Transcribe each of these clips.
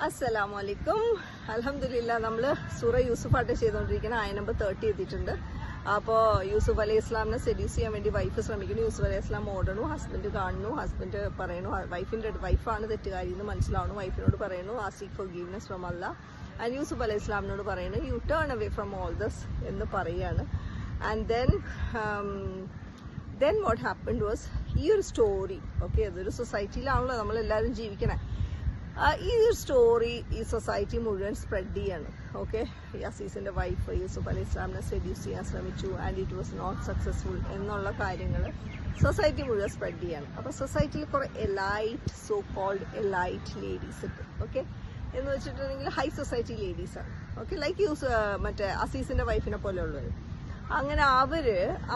അസ്സലാമു അലൈക്കും. അൽഹംദുലില്ലാ, നമ്മൾ സൂറ യൂസുഫായിട്ട് ചെയ്തുകൊണ്ടിരിക്കുന്ന ആയ നമ്പർ 30 എത്തിയിട്ടുണ്ട്. അപ്പോൾ യൂസുഫ് അലൈഹി ഇസ്ലാമിനെ സെഡ്യൂസ് ചെയ്യാൻ വേണ്ടി വൈഫ് ശ്രമിക്കുന്നു. യൂസുഫ് അലൈഹി ഇസ്ലാം ഓടണു, ഹസ്ബൻഡ് കാണുന്നു. ഹസ്ബൻഡ് പറയണു വൈഫാണ് തെറ്റുകാരി എന്ന് മനസ്സിലാവണം. വൈഫിനോട് പറയുന്നു ask forgiveness from Allah. And Yusuf അലൈഹി ഇസ്ലാമിനോട് പറയുന്നു you turn away from all this എന്ന് പറയാണ്. And then what happened was, ഈ ഒരു സ്റ്റോറി, ഓക്കെ, അതൊരു സൊസൈറ്റിയിലാണല്ലോ നമ്മളെല്ലാവരും ജീവിക്കണേ. ഈ ഒരു സ്റ്റോറി ഈ സൊസൈറ്റി മുഴുവൻ സ്പ്രെഡ് ചെയ്യാണ്. ഓക്കെ, അസീസിന്റെ വൈഫ് യൂസുഫ് അലൈഹി ഇസ്ലാമിനെ സെഡ്യൂസ് ചെയ്യാൻ ശ്രമിച്ചു and it was not successful എന്നുള്ള കാര്യങ്ങൾ സൊസൈറ്റി മുഴുവൻ സ്പ്രെഡ് ചെയ്യാണ്. അപ്പോൾ സൊസൈറ്റിയിൽ കുറെ elite, so called elite ladies ഉണ്ട്. ഓക്കെ, എന്ന് വെച്ചിട്ടുണ്ടെങ്കിൽ ഹൈ സൊസൈറ്റി ലേഡീസാണ്. ഓക്കെ, ലൈക്ക് മറ്റേ അസീസിന്റെ വൈഫിനെ പോലെയുള്ളവർ. അങ്ങനെ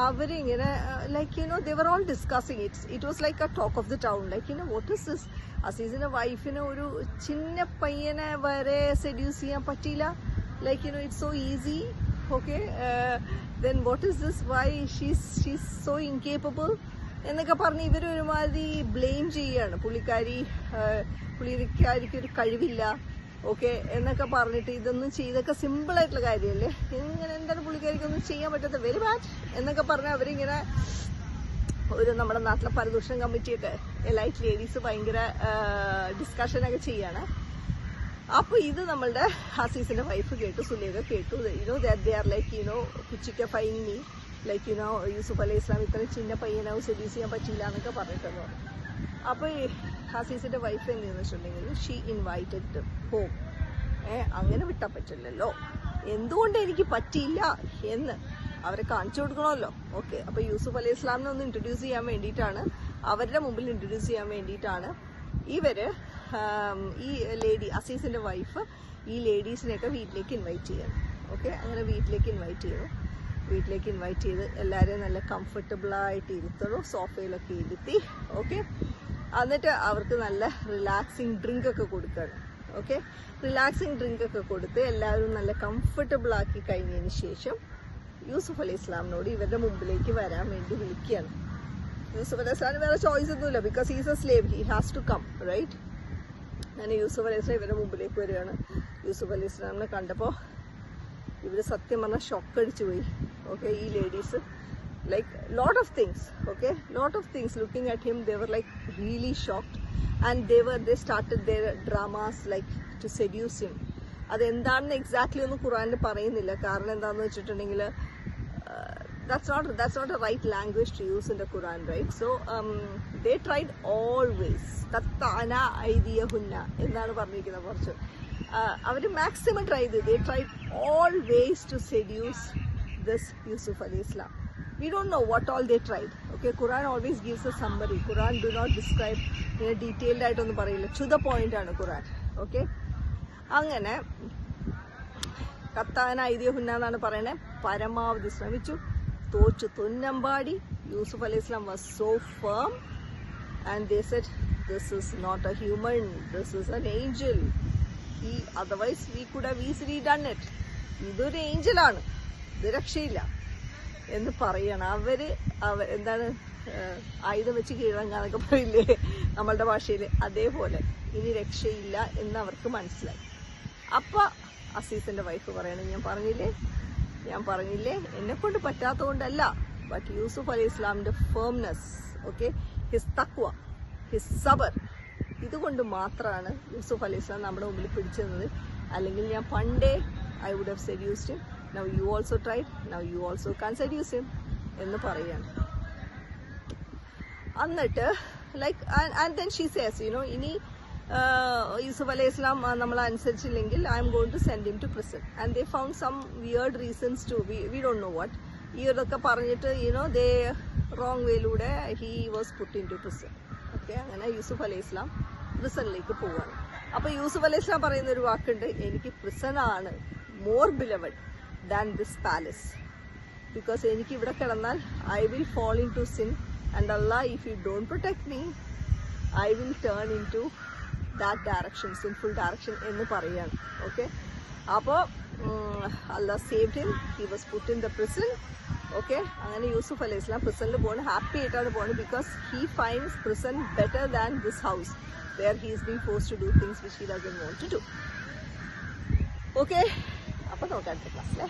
അവരിങ്ങനെ like they were all discussing it was like a talk of the town. Like what is this, അസീസിന്റെ വൈഫിന് ഒരു ചിന്ന പയ്യനെ വരെ സെഡ്യൂസ് ചെയ്യാൻ പറ്റിയില്ല. Like it's so easy. Okay, then what is this, why she's so incapable എന്നൊക്കെ പറഞ്ഞ് ഇവർ ഒരുമാതിരി ബ്ലെയിം ചെയ്യാണ്. പുള്ളിക്കാരിക്ക് ഒരു കഴിവില്ല, ഓക്കെ എന്നൊക്കെ പറഞ്ഞിട്ട് ഇതൊന്നും ചെയ്തൊക്കെ സിമ്പിൾ ആയിട്ടുള്ള കാര്യമല്ലേ, ഇങ്ങനെ എന്താണ് പുള്ളിക്കാരിക്കൊന്നും ചെയ്യാൻ പറ്റാത്ത, വെരി ബാഡ് എന്നൊക്കെ പറഞ്ഞാൽ അവരിങ്ങനെ ഒരു നമ്മുടെ നാട്ടിലെ പരദൂഷണം കമ്മിറ്റിയൊക്കെ എലൈറ്റ് ലേഡീസ് ഭയങ്കര ഡിസ്കഷനൊക്കെ ചെയ്യാണ്. അപ്പോൾ ഇത് നമ്മളുടെ അസീസിന്റെ വൈഫ് കേട്ടു, സുലേഖ കേട്ടു. ദേ ആർ ലൈക്ക് കുച്ചിക്കഫൈങ് മീ, ലൈക്ക് യൂസുഫ് അലൈഹി ഇസ്ലാം ഇത്രയും ചിന്ന പയ്യനാവും സെഡ്യൂസ് ചെയ്യാൻ പറ്റിയില്ല എന്നൊക്കെ പറഞ്ഞിട്ടെന്ന് പറഞ്ഞു. അപ്പോൾ ഈ ഹസീസിന്റെ വൈഫ് എന്തെന്ന് വെച്ചിട്ടുണ്ടെങ്കിൽ ഷീ ഇൻവൈറ്റഡ് ഹോം. അങ്ങനെ വിട്ടാൻ പറ്റില്ലല്ലോ, എന്തുകൊണ്ട് എനിക്ക് പറ്റിയില്ല എന്ന് അവരെ കാണിച്ചു കൊടുക്കണമല്ലോ. ഓക്കെ, അപ്പോൾ യൂസുഫ് അലൈഹി ഇസ്ലാമിനെ ഒന്ന് ഇൻട്രൊഡ്യൂസ് ചെയ്യാൻ വേണ്ടിയിട്ടാണ്, അവരുടെ മുമ്പിൽ ഇൻട്രൊഡ്യൂസ് ചെയ്യാൻ വേണ്ടിയിട്ടാണ് ഇവര് ഈ ലേഡി അസീസിന്റെ വൈഫ് ഈ ലേഡീസിനെയൊക്കെ വീട്ടിലേക്ക് ഇൻവൈറ്റ് ചെയ്യണം. ഓക്കെ, അങ്ങനെ വീട്ടിലേക്ക് ഇൻവൈറ്റ് ചെയ്ത് എല്ലാവരെയും നല്ല കംഫർട്ടബിളായിട്ട് ഇരുത്തണം, സോഫയിലൊക്കെ ഇരുത്തി. ഓക്കെ, എന്നിട്ട് അവർക്ക് നല്ല റിലാക്സിങ് ഡ്രിങ്ക് ഒക്കെ കൊടുക്കണം. ഓക്കെ, റിലാക്സിങ് ഡ്രിങ്ക് ഒക്കെ കൊടുത്ത് എല്ലാവരും നല്ല കംഫർട്ടബിൾ ആക്കി കഴിഞ്ഞതിന് ശേഷം യൂസുഫ് അലൈഹി ഇസ്ലാമിനോട് ഇവരുടെ മുമ്പിലേക്ക് വരാൻ വേണ്ടി വിളിക്കുകയാണ്. യൂസുഫ് അലൈഹി ഇസ്ലാമിന് വേറെ ചോയ്സ് ഒന്നുമില്ല, because he's a slave, he has to come, right. അങ്ങനെ യൂസുഫ് അലൈഹി ഇസ്ലാം ഇവരുടെ മുമ്പിലേക്ക് വരികയാണ്. യൂസുഫ് അലൈഹി ഇസ്ലാമിനെ കണ്ടപ്പോൾ ഇവർ സത്യം പറഞ്ഞാൽ ഷോക്ക് അടിച്ചു പോയി. ഓക്കെ, ഈ ladies like lot of things looking at him, they were like really shocked, and they started their dramas like to seduce him. അതെന്താണെന്ന് എക്സാക്ട്ലി ഒന്നും ഖുറാനിൽ പറയുന്നില്ല. കാരണം എന്താണെന്ന് വെച്ചിട്ടുണ്ടെങ്കിൽ that's not a right language to use in the Quran, right? So they tried always കത്താന ഐദിയഹുന്ന എന്നാണ് പറഞ്ഞിരിക്കുന്നത്. കുറച്ച് അവർ മാക്സിമം ട്രൈ ചെയ്ത്, they tried always to seduce this Yusuf alayhi Islam. We don't know what all they tried. Okay, Quran always gives a summary. Quran do not describe detailed ആയിട്ടൊന്നും പറയില്ല, to the point ആണ് ഖുറാൻ. Okay, അങ്ങനെ കത്താന ഐതിഹ്യഹുന്ന എന്നാണ് പറയണേ. പരമാവധി ശ്രമിച്ചു, തോച്ചു തുന്നമ്പാടി. യൂസുഫ് അലൈഹി ഇസ്ലാം was so firm and they said this is not a human, this is an angel. Otherwise we could have easily done it. ഇതൊരു ഏഞ്ചലാണ്, ഇത് രക്ഷയില്ല എന്ന് പറയണം. എന്താണ് ആയുധം വെച്ച് കീഴടങ്ങാന്നൊക്കെ പറയില്ലേ നമ്മളുടെ ഭാഷയിൽ, അതേപോലെ ഇനി രക്ഷയില്ല എന്ന് അവർക്ക് മനസ്സിലായി. അപ്പൊ അസീസിന്റെ വൈഫ് പറയണം, ഞാൻ പറഞ്ഞില്ലേ എന്നെ കൊണ്ട് പറ്റാത്തതുകൊണ്ടല്ല, ബട്ട് യൂസുഫ് അലൈഹി ഇസ്ലാമിന്റെ ഫേംനെസ്, ഓക്കെ, ഹിസ് തഖ്വ, ഹിസ് സബർ, ഇതുകൊണ്ട് മാത്രമാണ് യൂസുഫ് അലൈഹി ഇസ്ലാം നമ്മുടെ മുമ്പിൽ പിടിച്ചിരുന്നത്. അല്ലെങ്കിൽ ഞാൻ പണ്ടേ I would have seduced him. Now you also tried, now you also can seduce him എന്ന് പറയാണ്. എന്നിട്ട് like and then she says ഇനി യൂസുഫ് അലൈഹി ഇസ്ലാം നമ്മൾ അനുസരിച്ചില്ലെങ്കിൽ I am going to send him to prison. And they found some weird reasons to, we don't know what. ഇതൊക്കെ പറഞ്ഞിട്ട് they wrong വേയിലൂടെ he was put into prison. Okay, അങ്ങനെ യൂസുഫ് അലൈഹി ഇസ്ലാം പ്രിസണിലേക്ക് പോവാണ്. അപ്പൊ യൂസുഫ് അലൈഹി ഇസ്ലാം പറയുന്ന ഒരു വാക്കുണ്ട്, എനിക്ക് പ്രിസണാണ് more beloved than this palace, because എനിക്ക് ഇവിടെ കിടന്നാൽ I will fall into sin, and Allah, if you don't protect me, I will turn into that direction, sinful direction എന്ന് പറയാണ്. ഓക്കെ, അപ്പോൾ Allah saved him, he was put in the prison. Okay, അങ്ങനെ യൂസുഫ് അലൈഹി ഇസ്ലാം പ്രിസണിൽ പോകണം, happy ആയിട്ടാണ് പോകുന്നത്, because he finds prison better than this house. where he is being forced to do things which he doesn't want to do. Okay, അപ്പോൾ നോക്കാം അടുത്ത ക്ലാസ്സിലെ